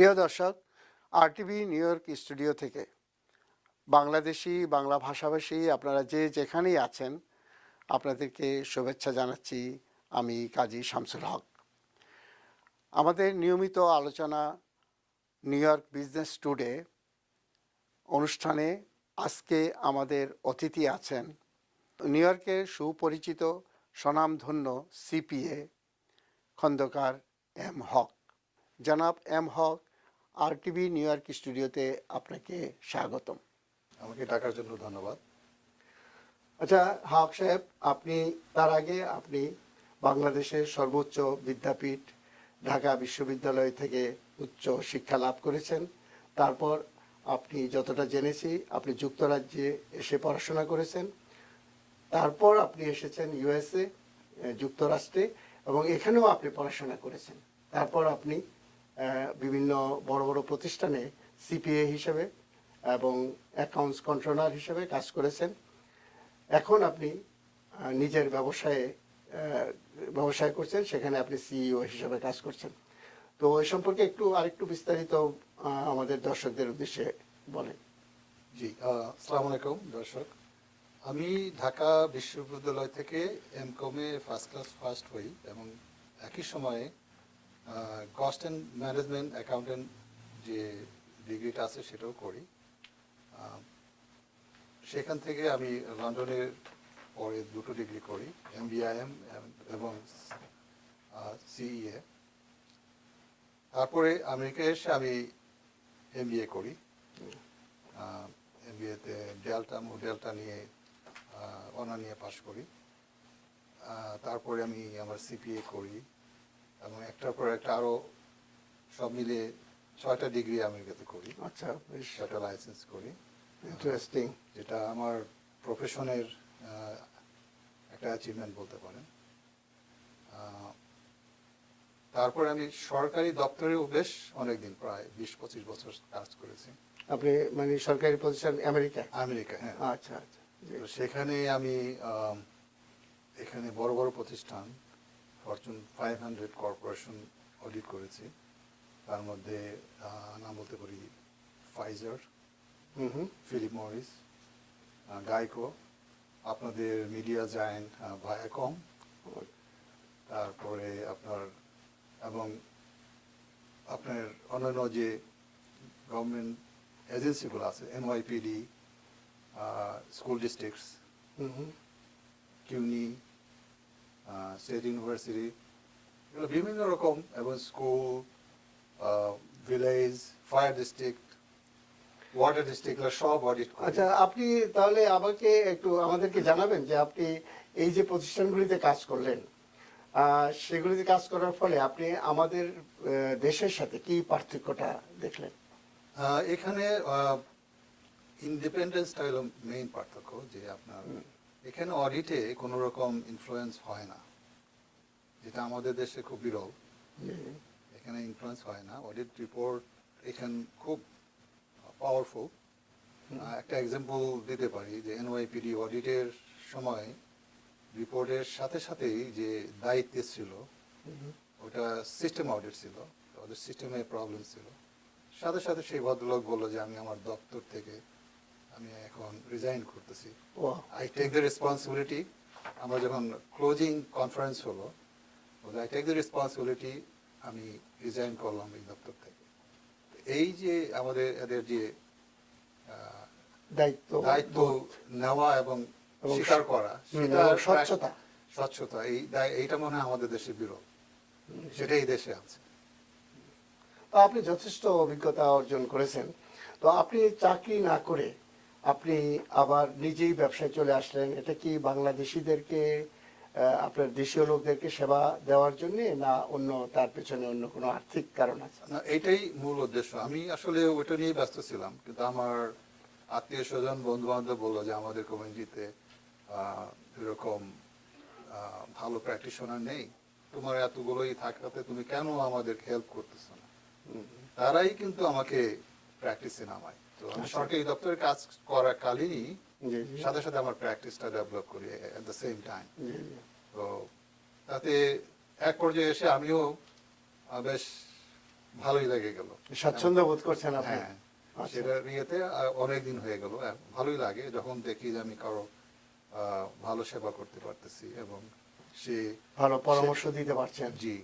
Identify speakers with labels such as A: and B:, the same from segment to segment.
A: প্রিয় দর্শক, RTV new York studio থেকে বাংলাদেশি বাংলা ভাষাভাষী আপনারা যে যেখানেই আছেন, আপনাদেরকে শুভেচ্ছা জানাচ্ছি। আমি কাজী শামসুল হক। আমাদের নিয়মিত আলোচনা নিউ ইয়র্ক বিজনেস টুডে অনুষ্ঠানে আজকে আমাদের অতিথি আছেন নিউ ইয়র্কের সুপরিচিত স্বনামধন্য সিপিএ খন্দকার এম হক। জনাব এম হক, আরটিভি নিউ ইয়র্ক স্টুডিওতে আপনাকে স্বাগতম।
B: আমাকে ডাকার জন্য ধন্যবাদ।
A: আচ্ছা হক সাহেব, তার আগে আপনি বাংলাদেশের সর্বোচ্চ বিদ্যাপীঠ ঢাকা বিশ্ববিদ্যালয় থেকে উচ্চ শিক্ষা লাভ করেছেন। তারপর আপনি যতটা জেনেছি আপনি যুক্তরাজ্যে এসে পড়াশোনা করেছেন। তারপর আপনি এসেছেন ইউএসএ, যুক্তরাষ্ট্রে, এবং এখানেও আপনি পড়াশোনা করেছেন। তারপর আপনি বিভিন্ন বড় বড় প্রতিষ্ঠানে সিপিএ হিসেবে এবং অ্যাকাউন্টস কন্ট্রোলার হিসেবে কাজ করেছেন। এখন আপনি নিজের ব্যবসায় করছেন, সেখানে আপনি সিইও হিসেবে কাজ করছেন। তো এই সম্পর্কে আরেকটু বিস্তারিত আমাদের দর্শকদের উদ্দেশ্যে বলেন।
B: জি, আসসালামু আলাইকুম দর্শক। আমি ঢাকা বিশ্ববিদ্যালয় থেকে এমকমে ফার্স্ট হই এবং একই সময়ে কস্ট অ্যান্ড ম্যানেজমেন্ট অ্যাকাউন্টেন্ট যে ডিগ্রিটা আছে সেটাও করি। সেখান থেকে আমি লন্ডনের পরে দুটো ডিগ্রি করি, এমবিআইএম এবং সিইএ। তারপরে আমেরিকায় এসে আমি এমবিএ করি। এমবিএতে ডেল্টা নিয়ে অনার নিয়ে পাশ করি। তারপরে আমি আমার সিপিএ করি এবং একটার পর একটা আরও সব মিলিয়ে 6টা ডিগ্রি আমেরিকাতে করি।
A: আচ্ছা, বেশ
B: 6টা লাইসেন্স করি।
A: ইন্টারেস্টিং।
B: যেটা আমার প্রফেশনের একটা অ্যাচিভমেন্ট বলতে পারেন। তারপরে আমি সরকারি দপ্তরেও বেশ অনেকদিন, প্রায় 20-25 বছর কাজ করেছি।
A: আপনি মানে সরকারি প্রতিষ্ঠান আমেরিকা?
B: হ্যাঁ।
A: আচ্ছা আচ্ছা।
B: তো সেখানে আমি এখানে বড় বড় প্রতিষ্ঠান ফরচুন 500 কর্পোরেশন অডিট করেছি। তার মধ্যে নাম বলতে পারি ফাইজার, ফিলিপ মরিস, গাইকো, আপনাদের মিডিয়া জায়ান্ট ভায়াকম, তারপরে আপনার অন্যান্য যে গভর্নমেন্ট এজেন্সিগুলো আছে, NYPD, school districts, CUNY, state university, এগুলো বিভিন্ন রকম, এবং school, village, fire district, water district, সব অডিট।
A: আচ্ছা, আপনি তাহলে আমাদেরকে জানাবেন যে আপনি এই যে প্রতিষ্ঠানগুলিতে কাজ করলেন, সেগুলিতে কাজ করার ফলে আপনি আমাদের দেশের সাথে কি পার্থক্যটা দেখলেন?
B: এখানে ইন্ডিপেন্ডেন্সটা হলো মেইন পার্থক্য, যে আপনার এখানে অডিটে কোনো রকম ইনফ্লুয়েন্স হয় না, যেটা আমাদের দেশে খুব বিরল। এখানে ইনফ্লুয়েন্স হয় না, অডিট রিপোর্ট এখানে খুব পাওয়ারফুল। একটা এক্সাম্পল দিতে পারি যে এনওয়াইপিডি অডিটের সময় রিপোর্টের সাথে সাথেই যে দায়িত্ব ছিল ওটা সিস্টেম অডিট ছিল, ওদের সিস্টেমে প্রবলেম ছিল। সাথে সাথে সেই ভদ্রলোক বললো যে আমি আমার দপ্তর থেকে আমি এখন রিজাইন করতেছি, আই টেক দ্য রেসপন্সিবিলিটি। আমরা যখন ক্লোজিং কনফারেন্স হলো, আই টেক দ্য রেসপন্সিবিলিটি, আমি রিজাইন করলাম এই দপ্তর থেকে। এই যে আমাদের এদের যে দায়িত্ব নেওয়া এবং স্বীকার করা, সেটা স্বচ্ছতা, এইটা মনে হয় আমাদের দেশে বিরল, সেটাই দেশে আছে।
A: আপনি যথেষ্ট অভিজ্ঞতা অর্জন করেছেন। তো আপনি চাকরি না করে আপনি আবার নিজেই ব্যবসায় চলে আসলেন, এটা কি বাংলাদেশিদেরকে, আপনার দেশীয় লোকদেরকে সেবা দেওয়ার জন্য, না অন্য তার পেছনে অন্য কোনো আর্থিক কারণ আছে?
B: না, এটাই মূল উদ্দেশ্য। আমি আসলে ওইটা নিয়ে ব্যস্ত ছিলাম, কিন্তু আমার আত্মীয় স্বজন বন্ধু বান্ধব বললো যে আমাদের কমিউনিটিতে এরকম ভালো প্র্যাকটিশনার নেই, তোমার এতগুলোই থাকাতে তুমি কেন আমাদেরকে হেল্প করতেছো না। তারাই কিন্তু আমাকে প্র্যাকটিসে নামায়। তো আমি সরকারি দপ্তরে কাজ করাকালীনই সাথে সাথে আমার প্র্যাকটিসটা ডেভেলপ করি এট দ্য সেম টাইম। তো তাতে এক পর্যায়ে এসে আমিও বেশ ভালোই লেগে গেল।
A: স্বাচ্ছন্দ্য বোধ করছেন আপনি?
B: হ্যাঁ,
A: আচ্ছা।
B: সেটার ইয়েতে অনেক দিন হয়ে গেল, ভালোই লাগে যখন দেখি যে আমি কারো ভালো সেবা করতে পারতেছি এবং সে
A: ভালো পরামর্শ দিতে পারছেন?
B: জি,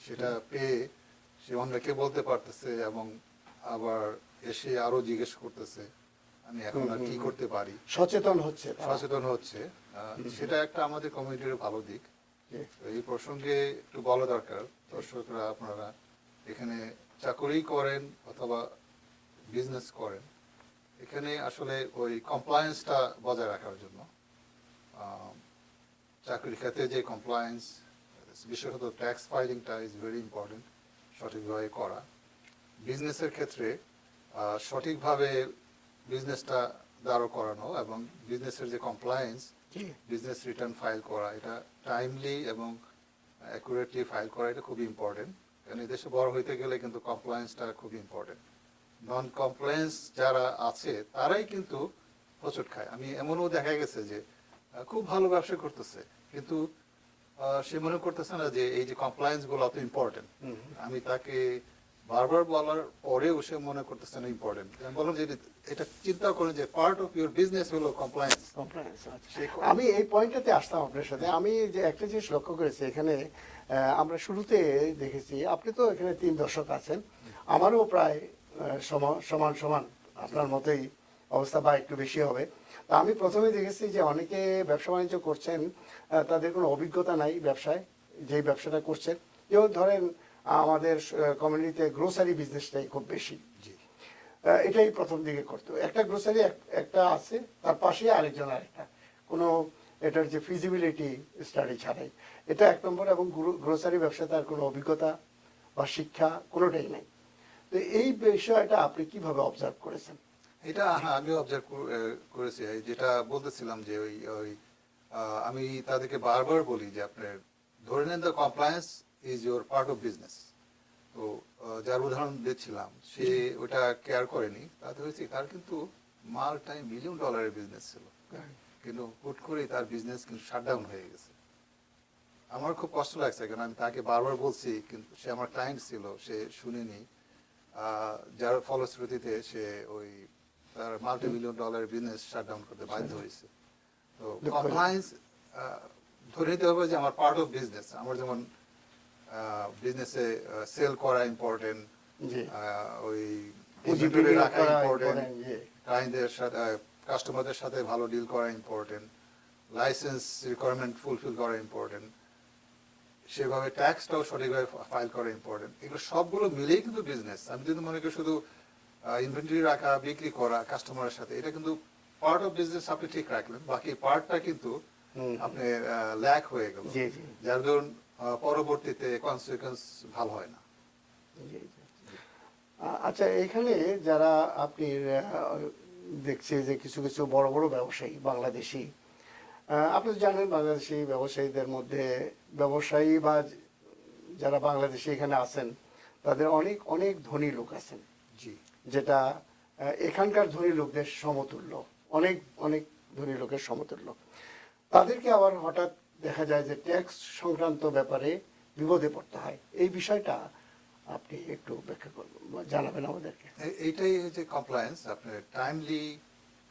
B: সেটা পেয়ে সে অন্যকে বলতে পারতেছে এবং আবার এসে আরো জিজ্ঞেস করতেছে আমি এখন আর কি করতে পারি,
A: সচেতন হচ্ছে তারা।
B: সচেতন হচ্ছে। সেটা একটা আমাদের কমিউনিটির ভালো দিক।
A: জি।
B: তো এই প্রসঙ্গে একটু বলা দরকার, দর্শকরা আপনারা এখানে চাকরি করেন অথবা বিজনেস করেন, এখানে আসলে ওই কমপ্লায়েন্সটা বজায় রাখার জন্য চাকরির ক্ষেত্রে যে কমপ্লায়েন্স, বিশেষত ট্যাক্স ফাইলিংটা ইজ ভেরি ইম্পর্টেন্ট, সঠিকভাবে করা। বিজনেসের ক্ষেত্রে সঠিকভাবে বিজনেসটা দাঁড় করানো এবং বিজনেসের যে কমপ্লায়েন্স,
A: জি।
B: বিজনেস রিটার্ন ফাইল করা, এটা টাইমলি এবং অ্যাকুরেটলি ফাইল করা, এটা খুবই ইম্পর্টেন্ট। কারণ এই দেশে বড় হইতে গেলে কিন্তু কমপ্লায়েন্সটা খুবই ইম্পর্টেন্ট। নন কমপ্লায়েন্স যারা আছে তারাই কিন্তু হোঁচট খায়। আমি এমনও দেখা গেছে যে খুব ভালো ব্যবসা করতেছে, কিন্তু সে মনে করতেছে না যে এই যে কমপ্লায়েন্স গুলো অত ইম্পর্টেন্ট। আমি তাকে বারবার বলার পরেও সে মনে করতেছে না ইম্পর্টেন্ট। আমি বললাম যে এটা চিন্তা করেন যে পার্ট অফ ইউর বিজনেস হলো কমপ্লায়েন্স।
A: কমপ্লায়েন্স। আমি এই পয়েন্টটাতে আসতাম আপনার সাথে। আমি যে একটা জিনিস লক্ষ্য করেছি এখানে, আমরা শুরুতে দেখেছি আপনি তো এখানে 3 দশক আছেন, আমারও প্রায় সমান সমান আপনার মতোই অবস্থা বা একটু বেশি হবে। তা আমি প্রথমে দেখেছি যে অনেকে ব্যবসা বাণিজ্য করছেন, তাদের কোনো অভিজ্ঞতা নাই ব্যবসায়, যেই ব্যবসাটা করছেন। যেমন ধরেন আমাদের কমিউনিটিতে গ্রোসারি বিজনেসটাই খুব বেশি।
B: জি,
A: এটাই প্রথম দিকে করতো। একটা গ্রোসারি একটা আছে, তার পাশে আরেকজন আরেকটা, কোনো এটার যে ফিজিবিলিটি স্টাডি ছাড়াই। এটা 1 নম্বর। এবং গ্রোসারি ব্যবসায় তার কোনো অভিজ্ঞতা বা শিক্ষা কোনোটাই নেই। তো এই বিষয়টা আপনি কিভাবে অবজার্ভ করেছেন?
B: এটা আমিও অবজার্ভ করেছি। এই যেটা বলতেছিলাম যে ওই ওই আমি তাদেরকে বারবার বলি যে আপনার ধরে নেন the compliance is your part of business. তো যার উদাহরণ দিচ্ছিলাম সে ওটা কেয়ার করেনি, তাতে হয়েছে তার কিন্তু মাল্টি মিলিয়ন ডলারের বিজনেস ছিল, কিন্তু হুট করেই তার বিজনেস কিন্তু শাটডাউন হয়ে গেছে। আমার খুব কষ্ট লাগছে, কারণ আমি তাকে বারবার বলছি, কিন্তু সে আমার ক্লায়েন্ট ছিল, সে শুনেনি। যার ফলশ্রুতিতে সে ওই তার multi million dollar business shutdown করতে বাধ্য হয়েছে। তো কমপ্লায়েন্স ধরে নিতে হবে যে আমার পার্ট অফ বিজনেস। আমার যেমন বিজনেসে সেল করা ইম্পর্টেন্ট,
A: জি।
B: ওই
A: পুঁজি
B: ইনভেন্টরি
A: বিনিয়োগ
B: রাখা
A: করা
B: ইম্পর্টেন্ট,
A: important, জি।
B: ক্লায়েন্টদের সাথে কাস্টমারদের সাথে ভালো ডিল করা ইম্পর্টেন্ট, লাইসেন্স রিকোয়ারমেন্ট ফুলফিল করা ইম্পর্টেন্ট, সেভাবে ট্যাক্সটাও সঠিকভাবে ফাইল করা ইম্পর্টেন্ট। এগুলো সবগুলো মিলেই কিন্তু বিজনেস। আমি যদি মনে করি শুধু ইনভেন্টরি রাখা, বিক্রি করা কাস্টমারের সাথে, এটা কিন্তু পার্ট অফ বিজনেস আপনি ঠিক রাখলেন, বাকি পার্টটা কিন্তু আপনি ল্যাক হয়ে গেল,
A: জি, জি।
B: যার ধরুন পরবর্তীতে কনসিকুয়েন্স ভালো হয় না।
A: জি, জি। আচ্ছা, এখানে যারা আপনি দেখছি যে কিছু কিছু বড় বড় ব্যবসায়ী বাংলাদেশি, আপনি তো জানেন বাংলাদেশি ব্যবসায়ীদের মধ্যে ব্যবসায়ী বা যারা বাংলাদেশি এখানে আছেন তাদের অনেক অনেক ধনী লোক আছেন,
B: জি,
A: যেটা এখানকার ধনী লোকদের সমতুল্য, অনেক অনেক ধনী লোকের সমতুল্য। তাদেরকে আবার হঠাৎ দেখা যায় যে ট্যাক্স সংক্রান্ত ব্যাপারে বিপদে পড়তে হয়। এই বিষয়টা আপনি একটু ব্যাখ্যা করবেন, জানাবেন আমাদেরকে?
B: এইটাই হচ্ছে কমপ্লায়েন্স, আপনার টাইমলি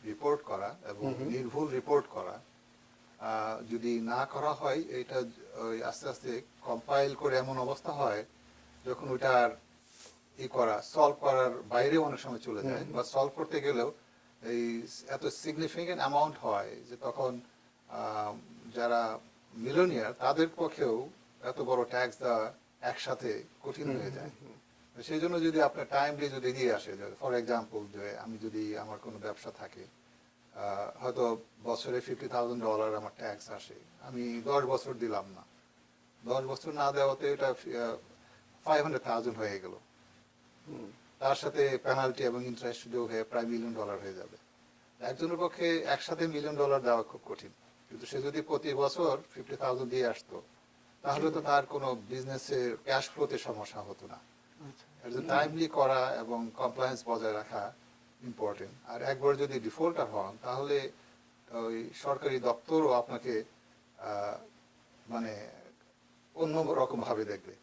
B: রিপোর্ট করা এবং নির্ভুল রিপোর্ট করা। যদি না করা হয়, এটা ওই আস্তে আস্তে কম্পাইল করে এমন অবস্থা হয় যখন ওইটার সলভ করার বাইরে অনেক সময় চলে যায়, বা সলভ করতে গেলেও এই এত সিগনিফিকেন্ট অ্যামাউন্ট হয় যে তখন যারা মিলিয়নিয়ার তাদের পক্ষেও এত বড় ট্যাক্স দেওয়া একসাথে কঠিন হয়ে যায়। সেই জন্য যদি আপনার টাইমলি যদি দিয়ে আসে, ফর এক্সাম্পল যে আমি যদি আমার কোনো ব্যবসা থাকে, হয়তো বছরে $50,000 আমার ট্যাক্স আসে, আমি 10 বছর দিলাম না, 10 বছর না দেওয়াতে এটা 500,000 হয়ে গেল, তার সাথে পেনাল্টি এবং ইন্টারেস্ট যোগ হয়ে প্রায় $1 মিলিয়ন হয়ে যাবে। একজনের পক্ষে একসাথে $1 মিলিয়ন দেওয়া খুব কঠিন, কিন্তু সে যদি প্রতি বছর 50,000 দিয়ে আসতো, তাহলে তো তার কোনো বিজনেসের ক্যাশ ফ্লোতে সমস্যা হতো না। টাইমলি করা এবং কমপ্লায়েন্স বজায় রাখা ইম্পর্টেন্ট। আর একবার যদি ডিফল্টার হন, তাহলে ওই সরকারি দপ্তরও আপনাকে মানে অন্য রকম ভাবে দেখবে।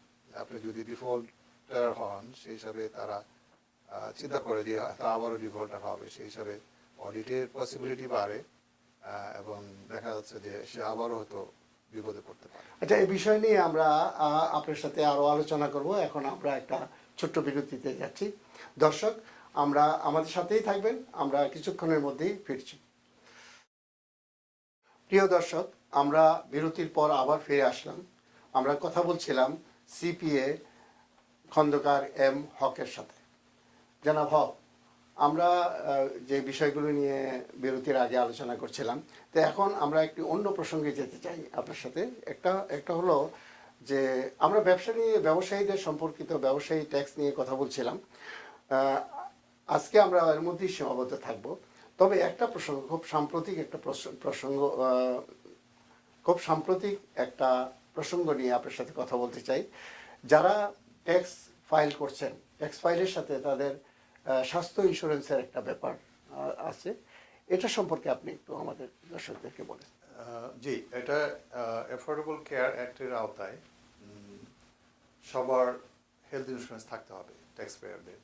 B: আপনি যদি ডিফল্ট ডিফল্টার হন সেই হিসাবে তারা চিন্তা করে যে হয়তো আবারও ডিফল্টার হবে, সেই হিসাবে অডিটের পসিবিলিটি বাড়ে এবং দেখা যাচ্ছে যে সে আবারও হয়তো বিপদে পড়তে পারে।
A: আচ্ছা, এই বিষয় নিয়ে আমরা আপনার সাথে আরো আলোচনা করব। এখন আমরা একটা ছোট্ট বিরতিতে যাচ্ছি। দর্শক, আমরা আমাদের সাথেই থাকবেন, আমরা কিছুক্ষণের মধ্যেই ফিরছি। প্রিয় দর্শক, আমরা বিরতির পর আবার ফিরে আসলাম। আমরা কথা বলছিলাম সিপিএ খন্দকার এম হকের সাথে। জনাব হক, আমরা যে বিষয়গুলো নিয়ে বিরতির আগে আলোচনা করছিলাম, তো এখন আমরা একটি অন্য প্রসঙ্গে যেতে চাই আপনার সাথে। একটা হলো যে আমরা ব্যবসায়ীদের সম্পর্কিত ব্যবসায়ী ট্যাক্স নিয়ে কথা বলছিলাম। আজকে আমরা এর মধ্যেই সীমাবদ্ধ থাকব। তবে একটা প্রসঙ্গ, খুব সাম্প্রতিক একটা প্রসঙ্গ নিয়ে আপনার সাথে কথা বলতে চাই। যারা ট্যাক্স ফাইল করছেন, ট্যাক্স ফাইলের সাথে তাদের স্বাস্থ্য ইন্স্যুরেন্সের একটা ব্যাপার আছে। এটা সম্পর্কে আপনি একটু আমাদের দর্শকদেরকে বলেন।
B: জি, এটা অ্যাফোর্ডেবল কেয়ার অ্যাক্টের আওতায় সবার হেলথ ইন্স্যুরেন্স থাকতে হবে ট্যাক্স পেয়ারদের।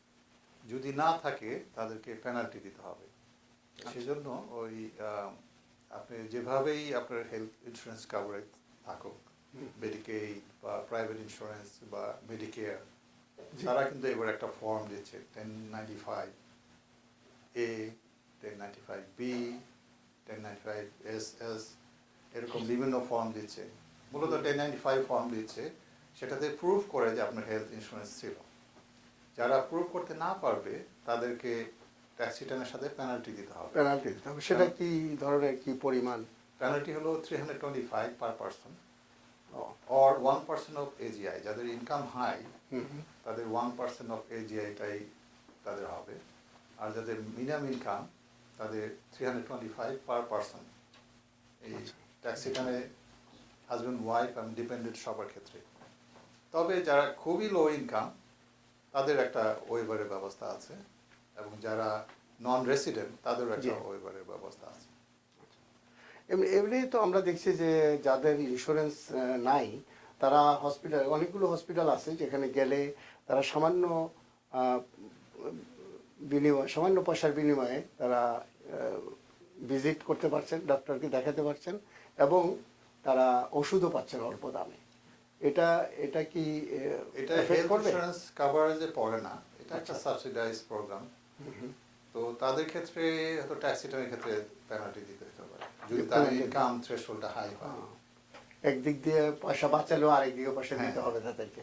B: যদি না থাকে তাদেরকে পেনাল্টি দিতে হবে। সেজন্য ওই আপনি যেভাবেই আপনার হেলথ ইন্স্যুরেন্স কাভারেজ থাকুক, মেডিকেইড বা প্রাইভেট ইন্স্যুরেন্স বা মেডিকেয়ার, তারা কিন্তু এবার একটা ফর্ম দিচ্ছে 1095A, 1095B, 1095SS, এরকম বিভিন্ন ফর্ম দিচ্ছে। মূলত 1095 ফর্ম দিচ্ছে, সেটাতে প্রুফ করে যে আপনার হেলথ ইন্স্যুরেন্স ছিল। যারা প্রুফ করতে না পারবে তাদেরকে ট্যাক্স রিটার্নের সাথে পেনাল্টি দিতে হবে।
A: সেটা কি ধরনের, কি পরিমাণ?
B: পেনাল্টি হলো 325 per person or 1% of AGI। যাদের ইনকাম হাই তাদের 1% of AGI-টাই তাদের হবে, আর যাদের মিনিমাম ইনকাম তাদের 325 পার পার্সন। এই ট্যাক্স রিটার্নে হাজব্যান্ড, ওয়াইফ এবং ডিপেন্ডেন্ট সবার ক্ষেত্রে। তবে যারা খুবই লো ইনকাম তাদের একটা ওয়েভারের ব্যবস্থা আছে, এবং যারা নন রেসিডেন্ট তাদেরও একটা ওয়েভারের ব্যবস্থা আছে।
A: এমনি তো আমরা দেখছি যে যাদের ইন্স্যুরেন্স নাই তারা অনেকগুলো হসপিটাল আছে যেখানে গেলে তারা সামান্য পয়সার বিনিময়ে তারা ভিজিট করতে পারছেন, ডক্টরকে দেখাতে পারছেন, এবং তারা ওষুধও পাচ্ছেন অল্প দামে। এটা কি
B: এটা হেলথ ইন্স্যুরেন্স কভারেজে পড়ে না, এটা একটা সাবসিডাইজ প্রোগ্রাম। তো তাদের ক্ষেত্রে হয়তো ট্যাক্স রিটার্নের ক্ষেত্রে পেনাল্টি দিতে হতে পারে যদি তার ইনকাম থ্রেশহোল্ডটা হাই হয়।
A: একদিক দিয়ে পয়সা বাঁচালেও আরেক দিকে পয়সা দিতে হবে তাদেরকে।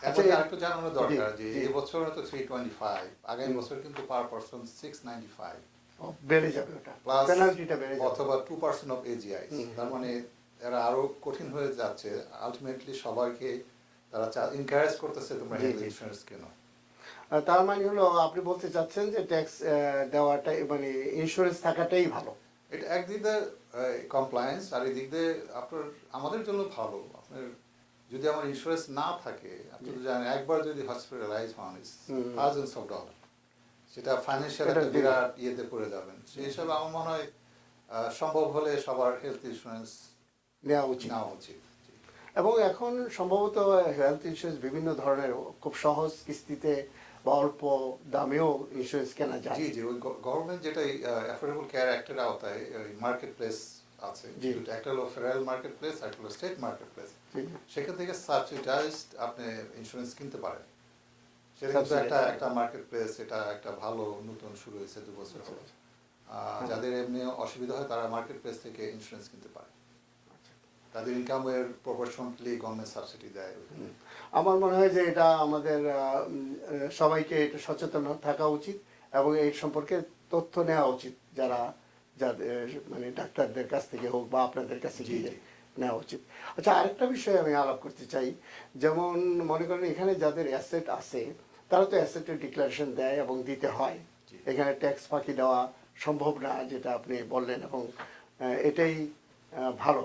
B: আচ্ছা, আরেকটু জানানো দরকার যে এই বছর হয়তো 325, আগামী বছর কিন্তু পার পারসন 695
A: বেড়ে যাবে, ওটা পেনাল্টিটা বেড়ে যাবে,
B: অথবা 2% অফ এজিআই। তার মানে এরা আরো কঠিন হয়ে যাচ্ছে। আলটিমেটলি সবাইকে তারা এনকারেজ করতেছে তোমরা হেলথ ইন্স্যুরেন্স কেনো।
A: তার মানে হলো আপনি বলতে চাচ্ছেন যে ট্যাক্স দেওয়াটাই, মানে ইন্স্যুরেন্স থাকাটাই ভালো।
B: এটা একদিক দিয়ে কমপ্লায়েন্স, আর এই দিক দিয়ে আপনার আমাদের জন্য ভালো। আপনার যদি আমার ইন্স্যুরেন্স না থাকে, আপনি তো জানেন একবার যদি হসপিটালাইজ হন থাউজেন্ডস অফ ডলার, সেটা ফাইন্যান্সিয়াল একটা বিরাট ইয়েতে পড়ে যাবেন। সেই হিসাবে আমার মনে হয় সম্ভব হলে সবার হেলথ ইন্স্যুরেন্স
A: নেওয়া উচিত। এবং এখন সম্ভবত হেলথ ইন্স্যুরেন্স বিভিন্ন ধরনের খুব সহজ কিস্তিতে বা অল্প দামেও ইন্স্যুরেন্স কেনা যায়।
B: জি, ওই গভর্নমেন্ট যেটা অ্যাফোর্ডেবল কেয়ার অ্যাক্টের আওতায় মার্কেট প্লেস আছে, একটা হলো ফেডারেল মার্কেট প্লেস, একটা হলো স্টেট মার্কেট প্লেস। সেখান থেকে সাবসিডাইজড আপনি ইন্স্যুরেন্স কিনতে পারেন। সেটা কিন্তু একটা মার্কেট প্লেস, এটা একটা ভালো নতুন শুরু হয়েছে 2 বছর হলো। যাদের এমনি অসুবিধা হয় তারা মার্কেট প্লেস থেকে ইন্স্যুরেন্স কিনতে পারে। তাদের ইনকামের প্রপোর্শনালি গভর্নমেন্ট সাবসিডি দেয়।
A: আমার মনে হয় যে এটা আমাদের সবাইকে এটা সচেতন থাকা উচিত এবং এই সম্পর্কে তথ্য নেওয়া উচিত, যাদের মানে ডাক্তারদের কাছ থেকে হোক বা আপনাদের কাছে গিয়ে নেওয়া উচিত। আচ্ছা, আরেকটা বিষয় আমি আলাপ করতে চাই। যেমন মনে করেন এখানে যাদের অ্যাসেট আছে তারা তো অ্যাসেটের ডিক্লারেশন দেয় এবং দিতে হয়। এখানে ট্যাক্স ফাঁকি দেওয়া সম্ভব না, যেটা আপনি বললেন, এবং এটাই ভালো।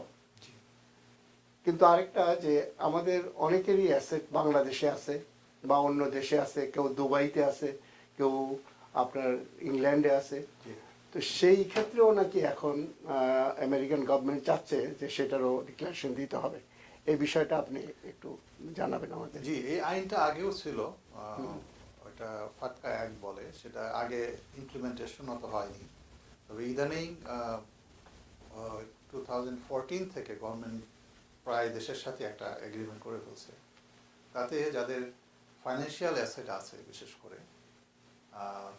A: কিন্তু আরেকটা যে আমাদের অনেকেরই অ্যাসেট বাংলাদেশে আছে বা অন্য দেশে আছে, কেউ দুবাইতে আছে, কেউ আপনার ইংল্যান্ডে আছে। তো সেই ক্ষেত্রেও নাকি এখন আমেরিকান গভর্নমেন্ট চাচ্ছে যে সেটারও ডিক্লারেশন দিতে হবে। এই বিষয়টা আপনি একটু জানাবেন আমাদের।
B: জি, এই আইনটা আগেও ছিল, ওটা ফাটকা অ্যাক্ট বলে, সেটা আগে ইমপ্লিমেন্টেশন অত হয়নি। তবে ইদানিং 2014 থেকে গভর্নমেন্ট প্রায় দেশের সাথে একটা এগ্রিমেন্ট করে ফেলছে। তাতে যাদের ফাইন্যান্সিয়াল অ্যাসেট আছে বিশেষ করে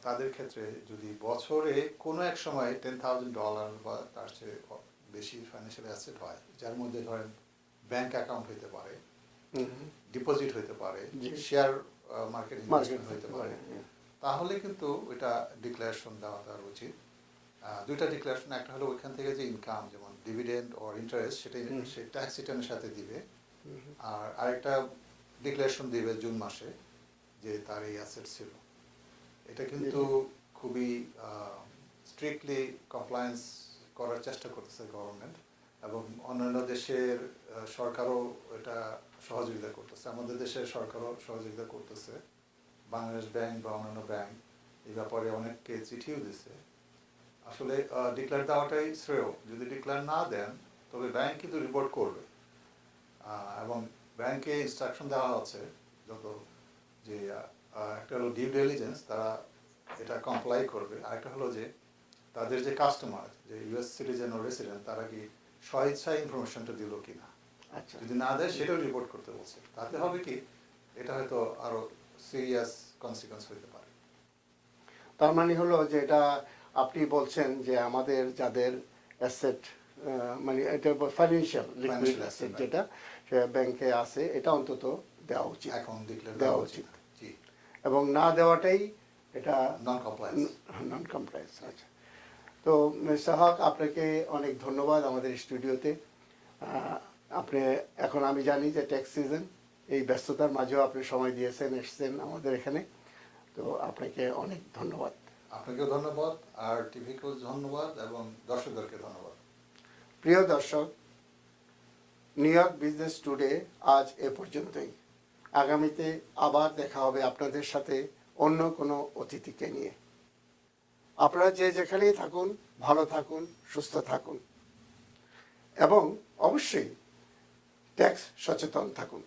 B: তাদের ক্ষেত্রে যদি বছরে কোনো এক সময় $10,000 বা তার চেয়ে বেশি ফাইন্যান্সিয়াল অ্যাসেট হয়, যার মধ্যে ধরেন ব্যাংক অ্যাকাউন্ট হতে পারে, ডিপোজিট হতে পারে,
A: জি।
B: শেয়ার মার্কেট ইনভেস্টমেন্ট
A: মার্কেট
B: হতে পারে, তাহলে কিন্তু এটা ডিক্লারেশন দেওয়া তার উচিত। দুইটা ডিক্লারেশন, একটা হলো ওইখান থেকে যে ইনকাম যেমন ডিভিডেন্ড অর ইন্টারেস্ট সেটা সে ট্যাক্স রিটার্নের সাথে দিবে, আর আরেকটা ডিক্লারেশন দিবে জুন মাসে যে তার এই অ্যাসেট ছিল। এটা কিন্তু খুবই স্ট্রিক্টলি কমপ্লায়েন্স করার চেষ্টা করতেছে গভর্নমেন্ট, এবং অন্যান্য দেশের সরকারও এটা সহযোগিতা করতেছে, আমাদের দেশের সরকারও সহযোগিতা করতেছে। বাংলাদেশ ব্যাংক বা অন্যান্য ব্যাংক এই ব্যাপারে অনেককে চিঠিও দিচ্ছে। আসলে ডিক্লেয়ার দেওয়াটাই শ্রেয়। যদি ডিক্লেয়ার না দেন তবে ব্যাংক কিন্তু রিপোর্ট করবে, এবং ব্যাংকে ইনস্ট্রাকশন দেওয়া আছে যত যে একটা হলো ডিউ ডিলিজেন্স, তারা এটা কমপ্লাই করবে। আরেকটা হলো যে তাদের যে কাস্টমার, যে ইউএস সিটিজেন ও রেসিডেন্ট, তারা কি স্বেচ্ছায় ইনফরমেশনটা দিল কিনা,
A: আচ্ছা,
B: যদি না দেয় সেটাও রিপোর্ট করতে বলছে। তাতে হবে কি, এটা হয়তো আরো সিরিয়াস কনসিকুয়েন্স হতে পারে।
A: তার মানে হলো যে এটা আপনি বলছেন যে আমাদের যাদের অ্যাসেট, মানে এটা financial liquid
B: Financial
A: asset
B: asset,
A: যেটা ব্যাংকে আছে, এটা অন্তত দেওয়া উচিত,
B: এখন ডিক্লেয়ার
A: দেওয়া
B: দেওয়া
A: উচিত।
B: উচিত। জি,
A: এবং না দেওয়াটাই এটা
B: নন কমপ্লায়েন্স।
A: নন কমপ্লায়েন্স। আচ্ছা, তো মিস্টার হক, আপনাকে অনেক ধন্যবাদ আমাদের স্টুডিওতে। আপনি, এখন আমি জানি যে ট্যাক্স সিজন, এই ব্যস্ততার মাঝেও আপনি সময় দিয়েছেন, এসছেন আমাদের এখানে, তো আপনাকে অনেক ধন্যবাদ।
B: আপনাকেও ধন্যবাদ, আর টিভিকেও ধন্যবাদ, এবং দর্শকদেরকে ধন্যবাদ।
A: প্রিয় দর্শক, নিউ ইয়র্ক বিজনেস টুডে আজ এ পর্যন্তই। আগামীতে আবার দেখা হবে আপনাদের সাথে অন্য কোনো অতিথিকে নিয়ে। আপনারা যে যেখানেই থাকুন, ভালো থাকুন, সুস্থ থাকুন, এবং অবশ্যই ট্যাক্স সচেতন থাকুন।